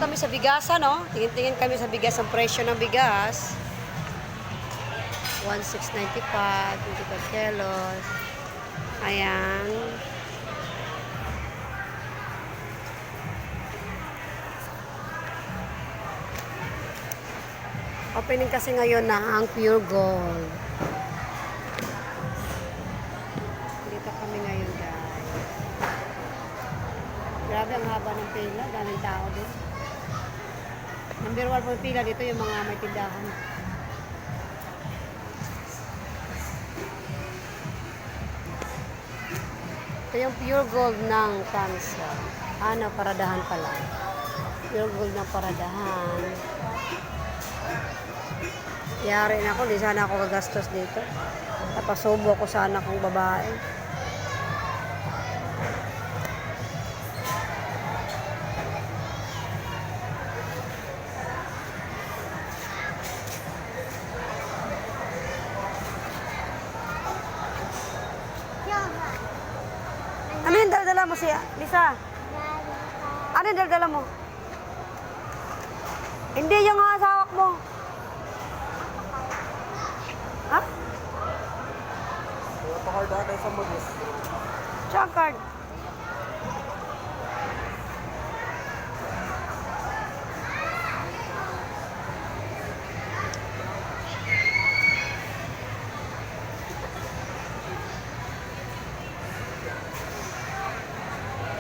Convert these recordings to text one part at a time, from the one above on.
kami sa bigasan, no? Tingin-tingin kami sa bigas, ang presyo ng bigas. 1,695, 25 kilos. Ayan. Opening kasi ngayon na ang Pure Gold. Dito kami ngayon, guys. Grabe ang haba ng pila. Daming tao din. Number 1 po pila dito yung mga may tindahan. Ito yung Pure Gold ng Kansas. Ano, paradahan pala. Pure Gold ng paradahan. Yari na ako, di sana ako gagastos dito. Napasubo ko sana kung babae. Ano yung dala mo siya, Lisa? Ano yung dala mo? Hindi yung hawak mo. Ha? Pakard natin sa modus. Check card.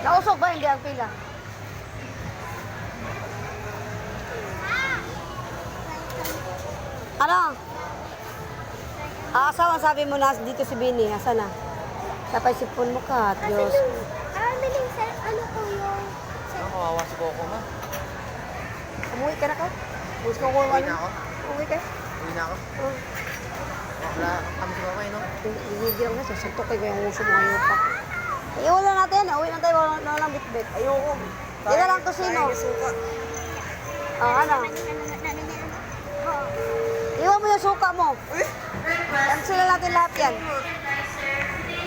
Nausok ba hindi ang pila? Ano? Asawa, sabi mo na dito si Bini. Asa na? Tapay sipon mo ka. Diyos. Biling sa ano ko yung... Kawawa si Coco ma. Umuwi ka na ka? Gusto ko Uwi na ako. Umuwi ka? Uwi na ako. Wala kami si Coco no? Ibigyan ko na. Sasuntok kayo yung uso mo ngayon pa. Iwan lang natin. Uwi na tayo. Wala lang bitbit. Ayoko. Hindi na lang to sino. Ano? Iwan mo yung suka mo. Cancel na natin lahat yan.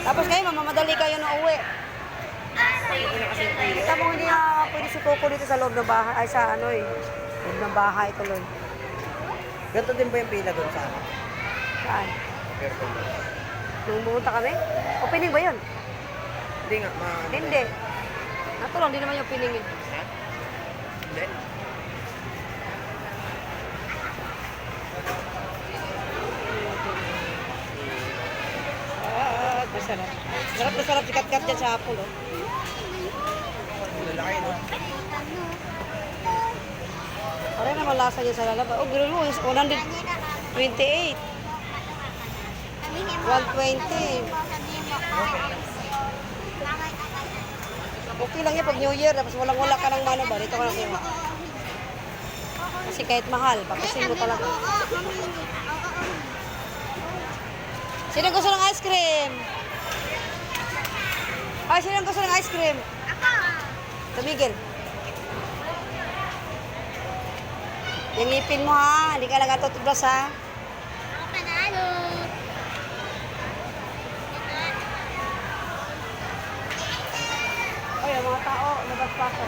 Tapos kayo, mamamadali kayo na uwi. Kita mo hindi na pwede si Coco dito sa loob ng bahay. Ay, sa ano eh. Loob ng bahay tuloy. Ganito din ba yung pila doon sa ano? Saan? Aircon. Nung pumunta kami? Opening ba yun? Hindi nga, Hindi. Natulong, hindi naman yung opening yun. Ha? Hindi. Masarap. Sarap na sarap sikat-kat dyan sa Apple, oh. Lalaki no? Parang naman lasa niya sa lalaba. Oh, girl mo, 128. 120. Okay lang yan pag New Year, tapos walang-wala ka ng mano ba? Dito ka na kuha. Kasi kahit mahal, papasin mo talaga. Sino gusto ng ice cream? Ay, sino gusto ng ice cream? Ako! Tumigil. Yung ngipin mo ha, hindi ka lang tutublas ha. Ako panalo! Ay, ang mga tao, labas pa ako.